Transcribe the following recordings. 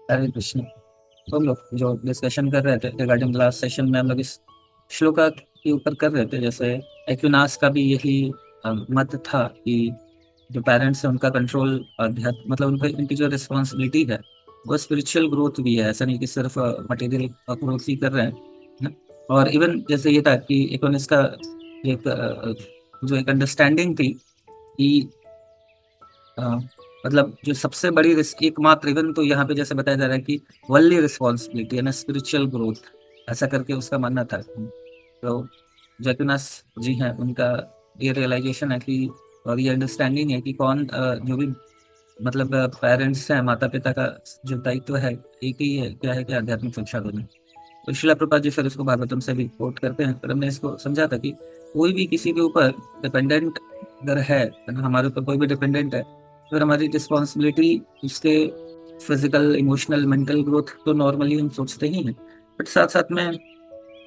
हरे कृष्ण। तो हम लोग जो डिस्कशन कर रहे थे रिगार्डिंग लास्ट सेशन में हम लोग इस श्लोका के ऊपर कर रहे थे, जैसे एक्विनास का भी यही मत था कि जो पेरेंट्स हैं उनका कंट्रोल अध्यात्म मतलब उनकी जो रिस्पॉन्सिबिलिटी है वो स्पिरिचुअल ग्रोथ भी है, ऐसा नहीं कि सिर्फ मटेरियल ग्रोथ ही कर रहे हैं ना। और इवन जैसे ये था कि एक्विनास का एक जो एक अंडरस्टैंडिंग थी कि हाँ, मतलब जो सबसे बड़ी एकमात्र इवन तो यहाँ पे जैसे बताया जा रहा है कि वर्ल्डली रिस्पॉन्सिबिलिटी है ना, स्पिरिचुअल ग्रोथ, ऐसा करके उसका मानना था। तो जैकुनास जी हैं, उनका ये रियलाइजेशन है कि और ये अंडरस्टैंडिंग है कि कौन जो भी मतलब पेरेंट्स हैं, माता पिता का जो दायित्व है एक ही है, क्या है कि आध्यात्मिक शिक्षा देना। तो शिला प्रभुपाद जी फिर इसको भागवतम से भी कोट करते हैं, पर हमने इसको समझा था कि कोई भी किसी के ऊपर डिपेंडेंट अगर है ना, हमारे ऊपर कोई भी डिपेंडेंट है, फिर हमारी रिस्पॉन्सिबिलिटी उसके फिजिकल इमोशनल मेंटल ग्रोथ तो नॉर्मली हम सोचते ही हैं, बट साथ साथ में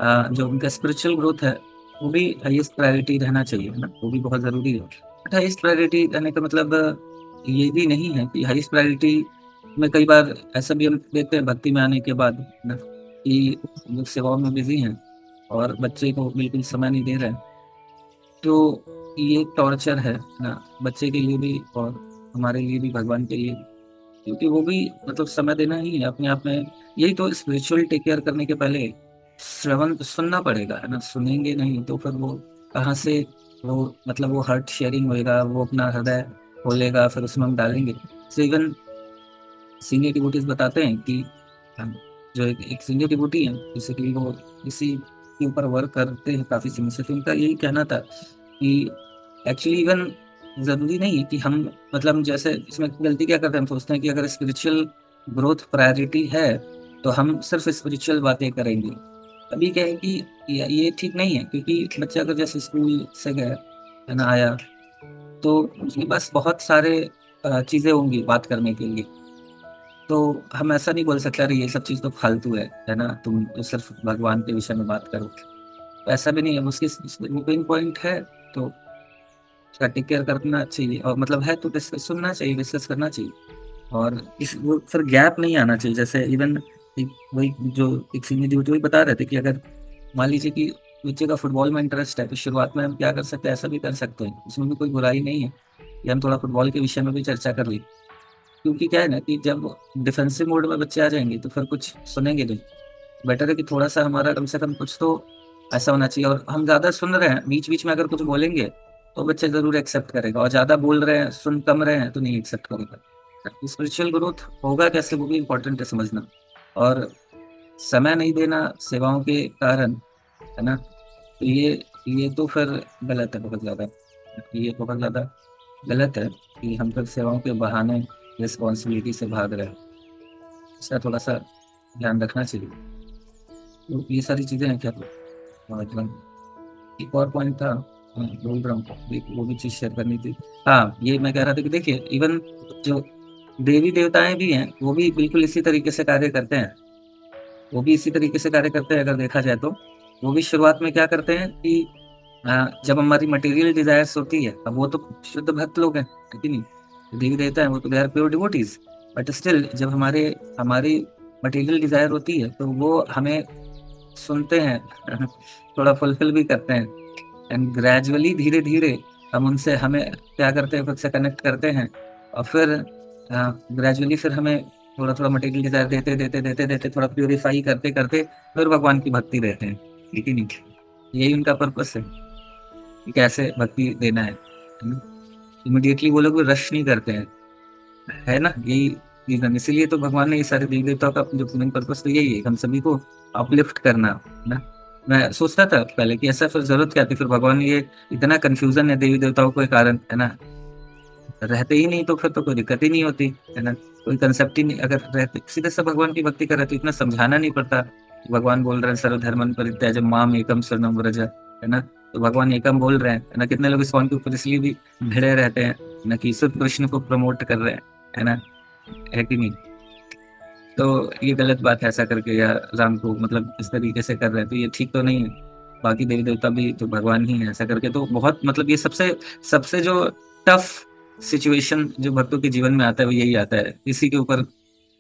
जो उनका स्पिरिचुअल ग्रोथ है वो भी हाईएस्ट प्रायोरिटी रहना चाहिए ना, वो भी बहुत जरूरी है। बट हाईएस्ट प्रायोरिटी रहने का मतलब ये भी नहीं है कि हाईएस्ट प्रायोरिटी में कई बार ऐसा भी हम देखते हैं भक्ति में आने के बाद ना कि लोग सेवाओं में बिजी हैं और बच्चे को बिल्कुल समय नहीं दे रहे हैं। तो ये टॉर्चर है ना, बच्चे के लिए भी और हमारे लिए भी, भगवान के लिए भी। क्योंकि वो भी मतलब समय देना ही है अपने आप में। यही तो स्पिरिचुअल टेक केयर करने के पहले श्रवण सुनना पड़ेगा, है ना। सुनेंगे नहीं तो फिर वो कहाँ से वो मतलब वो हर्ट शेयरिंग होएगा, वो अपना हृदय खोलेगा, फिर उसमें हम डालेंगे। तो इवन सीनियर डिवोटीज बताते हैं कि हम जो एक सीनियर डिवोटी है बेसिकली, वो इसी के ऊपर वर्क करते हैं काफी समय से। तो उनका यही कहना था कि एक्चुअली इवन जरूरी नहीं है कि हम मतलब जैसे इसमें गलती क्या करते हैं, हम सोचते हैं कि अगर स्पिरिचुअल ग्रोथ प्रायोरिटी है तो हम सिर्फ स्पिरिचुअल बातें करेंगे। अभी क्या है कि ये ठीक नहीं है, क्योंकि बच्चा अगर जैसे स्कूल से गया है ना, आया तो उसके पास बहुत सारे चीजें होंगी बात करने के लिए। तो हम ऐसा नहीं बोल सकते अरे ये सब चीज तो फालतू है ना, तुम तो सिर्फ भगवान के विषय में बात करो। तो ऐसा भी नहीं है, उसकी मेन पॉइंट है तो उसका टेक केयर करना चाहिए, और मतलब है तो डिस्कस सुनना चाहिए, डिस्कस करना चाहिए। और इस वो फिर गैप नहीं आना चाहिए। जैसे इवन वही जो एक सीनियर ड्यूटी वही बता रहे थे कि अगर मान लीजिए कि बच्चे का फुटबॉल में इंटरेस्ट है तो शुरुआत में हम क्या कर सकते हैं, ऐसा भी कर सकते हैं, उसमें भी कोई बुराई नहीं है कि हम थोड़ा फुटबॉल के विषय में भी चर्चा कर ली। क्योंकि क्या है ना कि जब डिफेंसिव मोड में बच्चे आ जाएंगे तो फिर कुछ सुनेंगे नहीं। बेटर है कि थोड़ा सा हमारा कम से कम कुछ तो ऐसा होना चाहिए, और हम ज्यादा सुन रहे हैं बीच बीच में अगर कुछ बोलेंगे तो बच्चे जरूर एक्सेप्ट करेगा, और ज्यादा बोल रहे हैं सुन कम रहे हैं तो नहीं एक्सेप्ट करेगा। स्पिरिचुअल ग्रोथ होगा कैसे वो भी इम्पोर्टेंट है समझना। और समय नहीं देना सेवाओं के कारण, है ना, तो ये तो फिर गलत है बहुत ज्यादा। ये बहुत ज्यादा गलत है कि हम फिर सेवाओं के बहाने रिस्पॉन्सिबिलिटी से भाग रहे हैं। इसका थोड़ा सा ध्यान रखना चाहिए। तो ये सारी चीजें हैं क्या तो मतलब एक और पॉइंट था, बोल रहा हूँ वो भी चीज शेयर करनी थी। हाँ, ये मैं कह रहा था कि देखिए इवन जो देवी देवताएं भी हैं वो भी बिल्कुल इसी तरीके से कार्य करते हैं। वो भी इसी तरीके से कार्य करते हैं अगर देखा जाए तो। वो भी शुरुआत में क्या करते हैं कि जब हमारी मटेरियल डिजायर्स होती है, अब वो तो शुद्ध भक्त लोग हैं, ठीक है नहीं, देवी देवता है वो तो they are pure devotees. But still जब हमारी मटेरियल डिजायर होती है तो वो हमें सुनते हैं थोड़ा फुलफिल भी करते हैं, एंड ग्रेजुअली धीरे धीरे हम उनसे हमें क्या करते हैं, खुद से कनेक्ट करते हैं। और फिर ग्रेजुअली फिर हमें थोड़ा थोड़ा मटेरियल डिजायर देते देते देते देते थोड़ा प्यूरिफाई करते करते फिर भगवान की भक्ति देते हैं, ठीक है नहीं। यही उनका पर्पस है कि कैसे भक्ति देना है। इमिडिएटली वो लोग रश नहीं करते हैं, है ना, यही रीजन। इसीलिए तो भगवान ने ये सारे देवी देवताओं का जो मेन पर्पस तो यही है, हम सभी को अपलिफ्ट करना, है ना। मैं सोचता था पहले कि ऐसा फिर जरूरत क्या थी, फिर भगवान ने ये इतना कंफ्यूजन है देवी देवताओं के कारण, है ना, रहते ही नहीं तो फिर तो कोई दिक्कत ही नहीं होती, है ना। कोई कंसेप्ट ही नहीं, अगर रहते सीधे से भगवान की भक्ति कर रहे तो इतना समझाना नहीं पड़ता। भगवान बोल रहे हैं सर्वधर्मन परित्याज्य माम एकम शरणम व्रज, है ना। तो भगवान एकम बोल रहे हैं, है ना। कितने लोग इस कौन के ऊपर इसलिए भी भिड़े रहते हैं ना कि सिर्फ कृष्ण को प्रमोट कर रहे हैं, है ना, है कि नहीं। तो ये गलत बात है ऐसा करके, या राम को मतलब इस तरीके से कर रहे हैं तो ये ठीक तो नहीं है। बाकी देवी देवता भी तो भगवान ही है, ऐसा करके तो बहुत मतलब ये सबसे सबसे जो टफ सिचुएशन जो भक्तों के जीवन में आता है वो यही आता है, इसी के ऊपर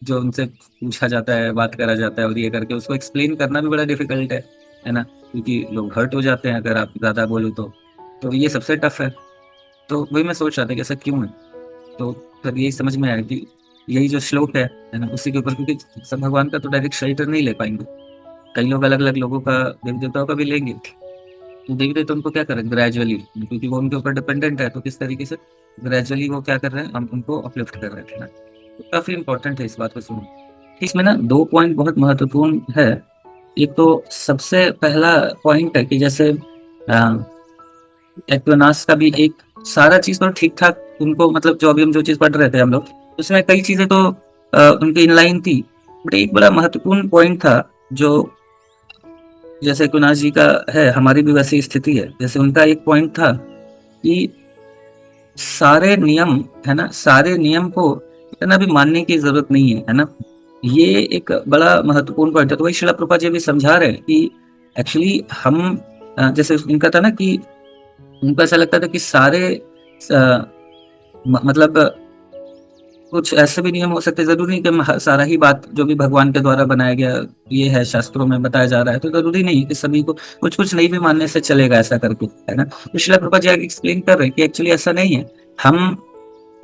जो उनसे पूछा जाता है, बात करा जाता है, और ये करके उसको एक्सप्लेन करना भी बड़ा डिफिकल्ट है ना, क्योंकि लोग हर्ट हो जाते हैं अगर आप ज़्यादा बोलो तो ये सबसे टफ है। तो वही मैं सोच रहा था कि ऐसा क्यों है। तो फिर यही समझ में आया कि यही जो श्लोक है ना, उसी के ऊपर, क्योंकि सब भगवान का तो डायरेक्ट शेल्टर नहीं ले पाएंगे। कई लोग अलग अलग लोगों का, देवी देवताओं का भी लेंगे, तो देवी देवता उनको क्या करें ग्रेजुअली, क्योंकि वो उनके ऊपर डिपेंडेंट है, तो किस तरीके से ग्रेजुअली वो क्या कर रहे हैं, हम उनको अपलिफ्ट कर रहे थे ना। तो काफी इंपॉर्टेंट है इस बात को सुनो। इसमें ना दो पॉइंट बहुत महत्वपूर्ण है। एक तो सबसे पहला पॉइंट है कि जैसे एक्विनास का भी एक सारा चीज तो ठीक ठाक उनको, मतलब जो अभी हम जो चीज पढ़ रहे थे हम लोग, उसमें कई चीजें तो उनकी इनलाइन थी। बट एक बड़ा महत्वपूर्ण पॉइंट था जो, जैसे एक्विनास जी का है, हमारी भी वैसी स्थिति है। जैसे उनका एक पॉइंट था कि सारे नियम, है ना, सारे नियम को इतना भी मानने की जरूरत नहीं है ना। ये एक बड़ा महत्वपूर्ण पॉइंट है। तो वही शिला प्रभुपाद जी भी समझा रहे हैं कि एक्चुअली हम जैसे इनका था ना कि उनको ऐसा लगता था कि सारे मतलब कुछ ऐसे भी नियम हो सकते, जरूरी नहीं कि सारा ही बात जो भी भगवान के द्वारा बनाया गया ये है, शास्त्रों में बताया जा रहा है, तो जरूरी नहीं कि सभी को कुछ कुछ नहीं भी मानने से चलेगा ऐसा करके, है ना। तो शिला प्रभुपाद जी आगे एक्सप्लेन कर रहे हैं कि एक्चुअली ऐसा नहीं है। हम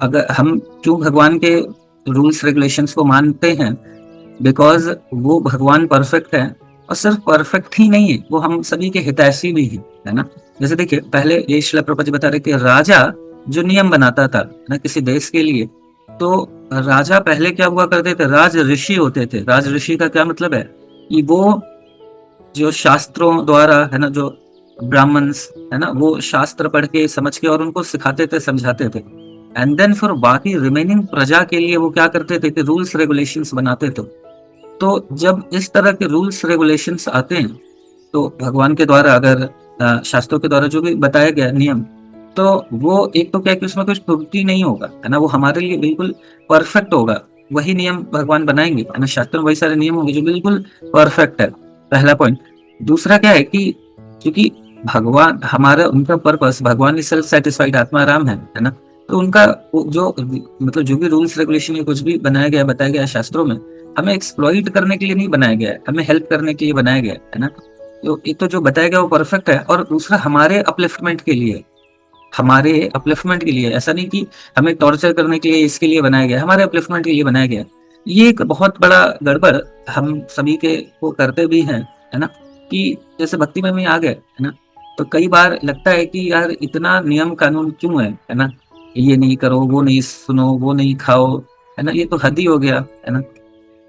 अगर हम क्यों भगवान के रूल्स रेगुलेशंस को मानते हैं, बिकॉज वो भगवान परफेक्ट है, और सिर्फ परफेक्ट ही नहीं है, वो हम सभी के हितैषी भी है ना। जैसे देखिए, पहले ये शिला प्रभुपाद जी बता रहे कि राजा जो नियम बनाता था ना किसी देश के लिए, तो राजा पहले क्या हुआ करते थे, राज ऋषि होते थे। राज ऋषि का क्या मतलब है कि वो जो शास्त्रों द्वारा, है ना, जो ब्राह्मण्स, है ना, वो शास्त्र पढ़ के समझ के और उनको सिखाते थे, समझाते थे। एंड देन फिर बाकी रिमेनिंग प्रजा के लिए वो क्या करते थे कि रूल्स रेगुलेशंस बनाते थे। तो जब इस तरह के रूल्स रेगुलेशंस आते हैं, तो भगवान के द्वारा अगर शास्त्रों के द्वारा जो भी बताया गया नियम, तो वो एक तो क्या है कि उसमें कुछ त्रुटि नहीं होगा, है ना, वो हमारे लिए बिल्कुल परफेक्ट होगा। वही नियम भगवान बनाएंगे, है ना, शास्त्र में वही सारे नियम होंगे जो बिल्कुल परफेक्ट है। पहला पॉइंट। दूसरा क्या है कि क्योंकि भगवान हमारा, उनका पर्पस, भगवान सेल्फ सेटिस्फाइड आत्मा राम है ना। तो उनका जो मतलब जो भी रूल्स रेगुलेशन या कुछ भी बनाया गया, बताया गया शास्त्रों में, हमें एक्सप्लॉइट करने के लिए नहीं बनाया गया है, हमें हेल्प करने के लिए बनाया गया है ना। तो एक तो जो बताया गया वो परफेक्ट है, और दूसरा हमारे अपलिफ्टमेंट के लिए, हमारे अपलिफ्टमेंट के लिए। ऐसा नहीं कि हमें टॉर्चर करने के लिए इसके लिए बनाया गया, हमारे अपलिफ्टमेंट के लिए बनाया गया। ये एक बहुत बड़ा गड़बड़ हम सभी के को करते भी हैं, है ना, कि जैसे भक्ति में आ गए, है ना, तो कई बार लगता है कि यार इतना नियम कानून क्यों है ना, ये नहीं करो, वो नहीं सुनो, वो नहीं खाओ, है ना, ये तो हद ही हो गया, है ना।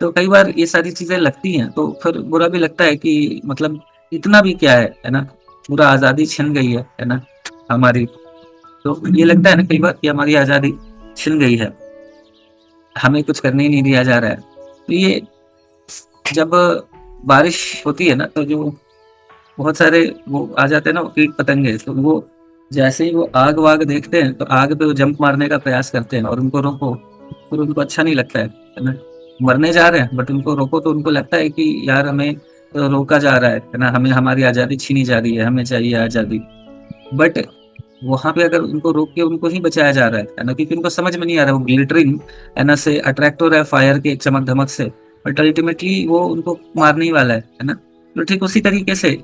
तो कई बार ये सारी चीजें लगती हैं, तो फिर बुरा भी लगता है कि मतलब इतना भी क्या है ना, पूरा आजादी छिन गई है ना हमारी। तो ये लगता है ना कई बार कि हमारी आजादी छिन गई है, हमें कुछ करने ही नहीं दिया जा रहा है। तो ये जब बारिश होती है ना, तो जो बहुत सारे वो आ जाते हैं ना, वो कीट पतंगे, तो वो जैसे ही वो आग वाग देखते हैं, तो आग पे वो जंप मारने का प्रयास करते हैं, और उनको रोको, फिर उनको अच्छा नहीं लगता है ना। मरने जा रहे हैं बट उनको रोको तो उनको लगता है कि यार हमें तो रोका जा रहा है ना, हमें हमारी आजादी छीनी जा रही है, हमें चाहिए आजादी। बट वहां पे अगर उनको रोक के उनको ही बचाया जा रहा है ना, क्योंकि उनको समझ में नहीं आ रहा है, वो ग्लिटरिंग है ना से अट्रैक्ट हो रहा है फायर के चमक धमक से, बट अल्टीमेटली वो उनको मारने ही वाला है ना। तो ठीक उसी तरीके से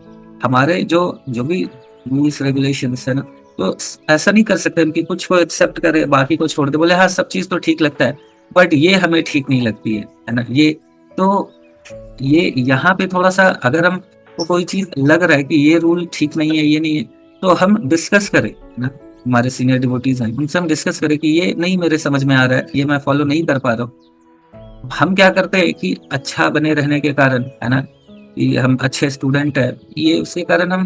हमारे जो जो भी रूल्स रेगुलेशंस है ना, तो ऐसा नहीं कर सकते हम कि कुछ को एक्सेप्ट करे बाकी को छोड़ दे, बोले हाँ सब चीज तो ठीक लगता है, बट ये हमें ठीक नहीं लगती है ना। ये तो ये यहाँ पे थोड़ा सा, अगर हम को कोई चीज लग रहा है कि ये रूल ठीक नहीं है, ये नहीं है, तो हम डिस्कस करें ना, हमारे सीनियर डिवोटीज हैं उनसे हम डिस्कस करें कि ये नहीं मेरे समझ में आ रहा है, ये मैं फॉलो नहीं कर पा रहा हूँ। हम क्या करते हैं कि अच्छा बने रहने के कारण, है ना, कि हम अच्छे स्टूडेंट है, ये उसके कारण हम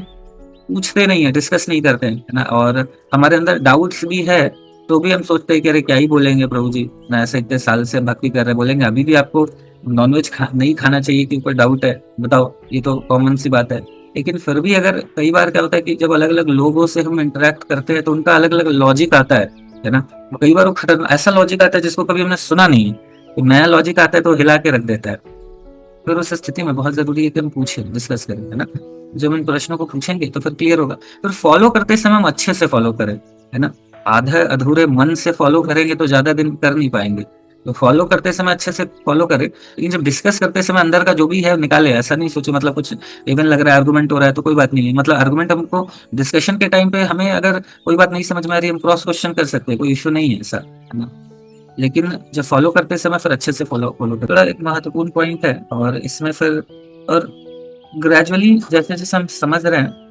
पूछते नहीं है, डिस्कस नहीं करते हैं, है ना। और हमारे अंदर डाउट्स भी है, तो भी हम सोचते हैं कि अरे क्या ही बोलेंगे प्रभु जी, ना ऐसे इतने साल से भक्ति कर रहे, बोलेंगे अभी भी आपको नॉनवेज नहीं खाना चाहिए के ऊपर डाउट है, बताओ, ये तो कॉमन सी बात है। लेकिन फिर भी अगर कई बार क्या होता है कि जब अलग अलग लोगों से हम इंटरेक्ट करते हैं, तो उनका अलग अलग लॉजिक आता है ना। कई बार वो खतरनाक ऐसा लॉजिक आता है जिसको कभी हमने सुना नहीं है, तो नया लॉजिक आता है तो हिला के रख देता है। फिर उस स्थिति में बहुत जरूरी है कि हम पूछें, डिस्कस करें, है ना। जब इन प्रश्नों को पूछेंगे तो फिर क्लियर होगा। फिर फॉलो करते समय हम अच्छे से फॉलो करें, है ना। आधे अधूरे मन से फॉलो करेंगे तो ज्यादा दिन कर नहीं पाएंगे। तो फॉलो करते समय अच्छे से फॉलो करे, लेकिन जब डिस्कस करते समय अंदर का जो भी है निकाले, ऐसा नहीं सोचे मतलब कुछ इवन लग रहा है आर्गुमेंट हो रहा है तो कोई बात नहीं है, मतलब आर्गुमेंट हमको डिस्कशन के टाइम पे हमें अगर कोई बात नहीं समझ में आ रही है हम क्रॉस क्वेश्चन कर सकते हैं, कोई इशू नहीं है ऐसा, है ना। लेकिन जब फॉलो करते समय फिर अच्छे से फॉलो फॉलो कर, थोड़ा एक महत्वपूर्ण पॉइंट है। और इसमें फिर और ग्रेजुअली जैसे जैसे हम समझ रहे हैं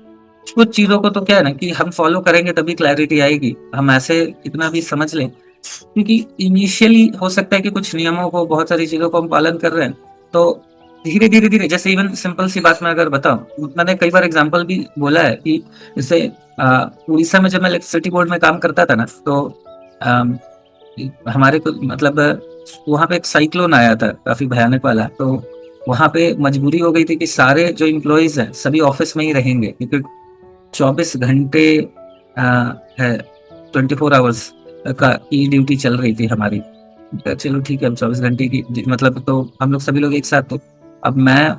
कुछ चीजों को, तो क्या है ना कि हम फॉलो करेंगे तभी क्लैरिटी आएगी, हम ऐसे कितना भी समझ लें, क्योंकि इनिशियली हो सकता है कि कुछ नियमों को, बहुत सारी चीजों को हम पालन कर रहे हैं, तो धीरे धीरे धीरे, जैसे इवन सिंपल सी बात मैं अगर बताऊं, मैंने कई बार एग्जांपल भी बोला है कि जैसे उड़ीसा में जब मैं इलेक्ट्रिसिटी बोर्ड में काम करता था ना, तो अम, हमारे को मतलब वहां पे एक साइक्लोन आया था काफी भयानक वाला, तो वहां पे मजबूरी हो गई थी कि सारे जो इम्प्लॉयज हैं सभी ऑफिस में ही रहेंगे, क्योंकि 24 घंटे अ, है 24 आवर्स का की ड्यूटी चल रही थी हमारी। तो चलो ठीक है, अब 24 घंटे की मतलब तो हम लोग सभी लोग एक साथ, तो अब मैं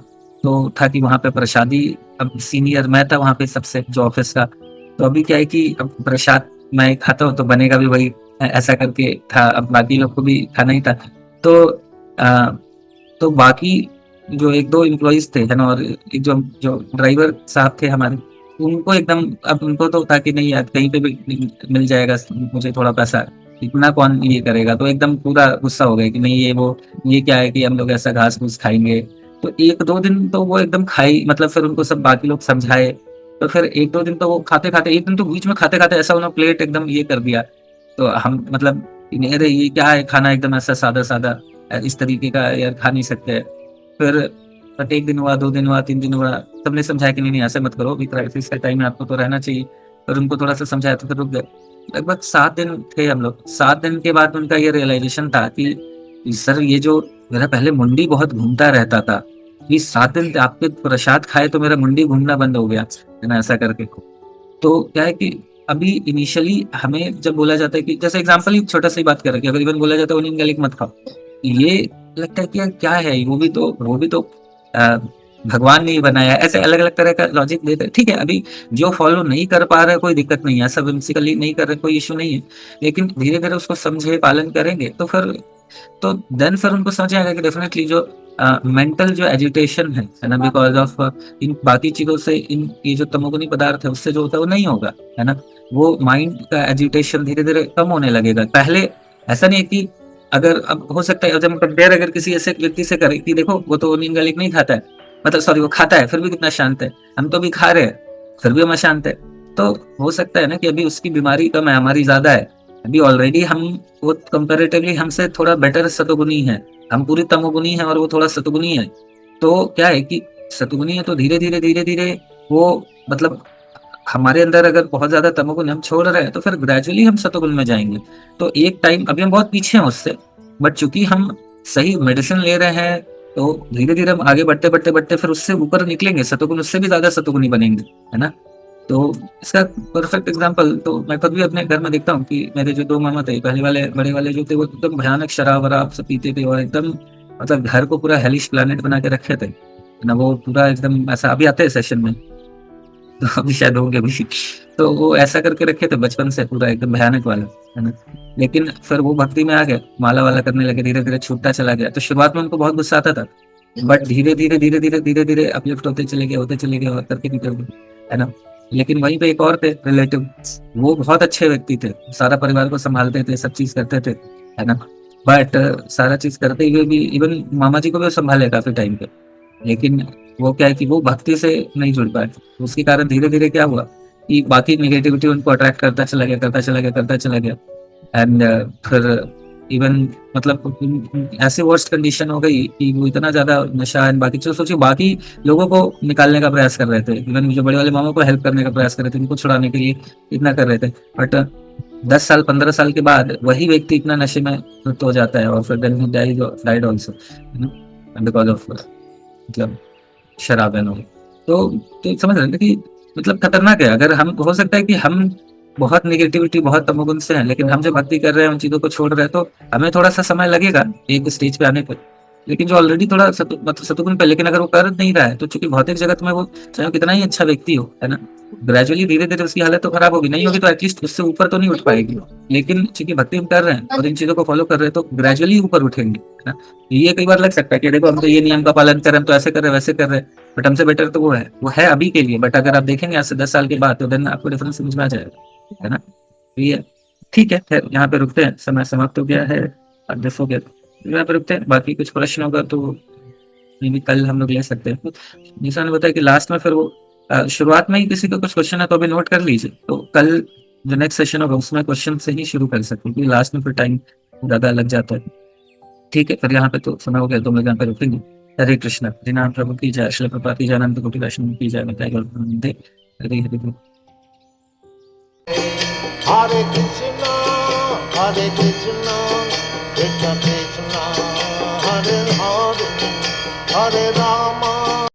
तो था कि वहां पे प्रसादी, अब सीनियर मैं था वहां पे सबसे जो ऑफिस का, तो अभी क्या है कि अब प्रसाद मैं खाता हूँ तो बनेगा भी वही, ऐसा करके था, अब बाकी लोग को भी खाना ही था। तो आ, तो बाकी जो एक दो इम्प्लॉइज थे है ना, और एक जो जो ड्राइवर साहब थे हमारे, उनको एकदम, अब उनको तो था कि नहीं यार कहीं पे भी मिल जाएगा मुझे थोड़ा पैसा, इतना कौन ये करेगा, तो एकदम पूरा गुस्सा हो गया कि नहीं ये वो, ये क्या है कि हम लोग ऐसा घास फूस खाएंगे। तो एक दो दिन तो वो एकदम खाई, मतलब फिर उनको सब बाकी लोग समझाए, तो फिर एक दो दिन तो वो खाते खाते, एक दिन तो बीच में खाते खाते ऐसा उन्होंने प्लेट एकदम ये कर दिया, तो हम मतलब अरे ये क्या है खाना एकदम ऐसा सादा सादा, इस तरीके का यार खा नहीं सकते। फिर बट एक दिन हुआ, 2 दिन हुआ, 3 दिन हुआ, सबने समझाया कि नहीं नहीं ऐसे मत करो, अभी क्राइसिस का टाइम है, आपको तो रहना चाहिए। फिर उनको थोड़ा सा समझाया तो फिर रुक गए। लगभग 7 दिन थे हम लोग, 7 दिन के बाद उनका ये रियलाइजेशन था कि सर ये जो मेरा पहले मुंडी बहुत घूमता रहता था, ये 7 दिन आपके प्रसाद खाए तो मेरा मुंडी घूमना बंद हो गया, है ना, ऐसा करके। तो क्या है कि अभी इनिशियली हमें जब बोला जाता है कि जैसे एग्जांपल ही छोटा सी बात करें कि अगर इवन बोला जाता है ओनियन गार्लिक मत खाओ, ये लगता है कि यार क्या है, वो भी तो अ, भगवान ने ही बनाया है, ऐसे अलग अलग तरह का लॉजिक देते हैं। ठीक है, अभी जो फॉलो नहीं कर पा रहा है कोई दिक्कत नहीं है, सब whimsically नहीं कर रहे कोई इशू नहीं है, लेकिन धीरे धीरे उसको समझे पालन करेंगे तो फिर, तो देन फिर उनको समझ आएगा कि डेफिनेटली जो मेंटल जो एजिटेशन है ना, बिकॉज ऑफ इन बाकी चीजों से, इन ये जो तमोगुनी पदार्थ है उससे जो होता है वो नहीं होगा, है ना। वो माइंड का एजिटेशन धीरे धीरे कम होने लगेगा। पहले ऐसा नहीं है कि अगर, अब हो सकता है जब हम कंपेयर अगर किसी ऐसे व्यक्ति से करें कि देखो वो तो नीम गार्लिक नहीं खाता है, मतलब सॉरी वो खाता है फिर भी कितना शांत है, हम तो अभी खा रहे हैं फिर भी हम अशांत है, तो हो सकता है ना कि अभी उसकी बीमारी कम है, हमारी ज्यादा है। अभी ऑलरेडी हम, वो कंपेरेटिवली हमसे थोड़ा बेटर सतोगुनी है, हम पूरी तमोगुनी है और वो थोड़ा सतोगुनी है। तो क्या है कि सतोगुनी है तो धीरे धीरे वो मतलब हमारे अंदर अगर बहुत ज्यादा तमोगुण हम छोड़ रहे हैं तो फिर ग्रेजुअली हम सतोगुण में जाएंगे। तो एक टाइम अभी हम बहुत पीछे हैं उससे, बट चूंकि हम सही मेडिसिन ले रहे हैं तो धीरे धीरे हम आगे बढ़ते बढ़ते बढ़ते फिर उससे ऊपर निकलेंगे, सतोगुण उससे भी ज्यादा सतोगुणी बनेंगे, है ना। तो इसका परफेक्ट एग्जांपल तो मैं खुद भी अपने घर में देखता हूँ कि मेरे जो दो मामा थे, पहले वाले बड़े वाले जो थे वो एकदम भयानक शराब वराब सब पीते थे और एकदम मतलब घर को पूरा हेलिश प्लानेट बना के रखे थे ना, वो पूरा एकदम ऐसा, अभी आते हैं सेशन में तो अभी शायद होंगे भी, तो वो ऐसा करके रखे थे बचपन से पूरा एकदम भयानक वाला, है ना। लेकिन फिर वो भक्ति में आ गए, माला वाला करने लगे, धीरे धीरे छूटता चला गया। तो शुरुआत में उनको बहुत गुस्सा आता था, बट धीरे धीरे अपलिफ्ट होते चले गए और करके निकल गए, है ना। लेकिन वहीं पे एक और थे रिलेटिव, वो बहुत अच्छे व्यक्ति थे, सारा परिवार को संभालते थे, सब चीज करते थे, है ना। बट सारा चीज करते हुए भी इवन मामा जी को भी संभाले काफी टाइम पे, लेकिन वो क्या है कि वो भक्ति से नहीं जुड़ पाए। उसके कारण धीरे धीरे क्या हुआ कि बाकी निगेटिविटी उनको अट्रैक्ट करता चला गया, करता चला गया। एंड फिर इवन मतलब ऐसे वर्स्ट कंडीशन हो गई कि वो इतना ज्यादा नशा एंड बाकी चीज, सोचिए बाकी लोगों को निकालने का प्रयास कर रहे थे, इवन जो बड़े वाले मामा को हेल्प करने का प्रयास कर रहे थे, उनको छुड़ाने के लिए इतना कर रहे थे। बट 10 साल 15 साल के बाद वही व्यक्ति इतना नशे में धुत हो जाता है और फिर then he died also, because of मतलब शराब एंड ऑल। तो समझ रहे हैं कि मतलब खतरनाक है। अगर हम, हो सकता है कि हम बहुत निगेटिविटी बहुत तमोगुण से हैं, लेकिन हम जब भक्ति कर रहे हैं उन चीजों को छोड़ रहे हैं तो हमें थोड़ा सा समय लगेगा एक स्टेज पे आने पर, लेकिन जो ऑलरेडी थोड़ा मतलब सतुगुण पे, लेकिन अगर वो कर नहीं रहा है तो चूंकि भौतिक जगत में वो चाहे वो कितना ही अच्छा व्यक्ति हो, है ना, ग्रेजुअली धीरे धीरे उसकी हालत तो खराब होगी, नहीं होगी तो एटलीस्ट उससे ऊपर तो नहीं उठ पाएगी। लेकिन चूंकि भक्ति हम कर रहे हैं और इन चीजों को फॉलो कर रहे हैं तो ग्रेजुअली ऊपर उठेंगे, है ना। ये कई बार लग सकता है कि देखो हम तो ये नियम का पालन कर रहे हैं, तो ऐसे कर रहे हैं वैसे कर रहे हैं, बट हमसे बेटर तो वो है अभी के लिए, बट अगर आप देखेंगे आज से 10 साल के बाद तो देन आपको डिफरेंस समझ में आ जाएगा, है ना। तो ये ठीक है, फिर यहाँ पे रुकते हैं, समय समाप्त हो गया है, 10 हो गया, तो यहाँ पे रुकते हैं। बाकी कुछ प्रश्न होगा तो मे भी कल हम लोग ले सकते हैं। निशा ने बताया कि लास्ट में फिर वो शुरुआत में ही किसी का कुछ क्वेश्चन है तो अभी नोट कर लीजिए, तो कल जो नेक्स्ट सेशन होगा उसमें क्वेश्चन से ही शुरू कर सकते हैं, क्योंकि लास्ट में फिर टाइम ज्यादा लग जाता है। ठीक है, फिर यहाँ पे तो समय हो गया, तो हम लोग यहाँ पे रुकेंगे। हरे कृष्ण, हरिनाम प्रभु की जय, श्री प्रभुपाद की जय, अनंत कोटि वैष्णव की जय, बताए Hare Hare Hare. Hare Krishna, Hare Krishna, Krishna Krishna, Hare Hare, Hare Rama.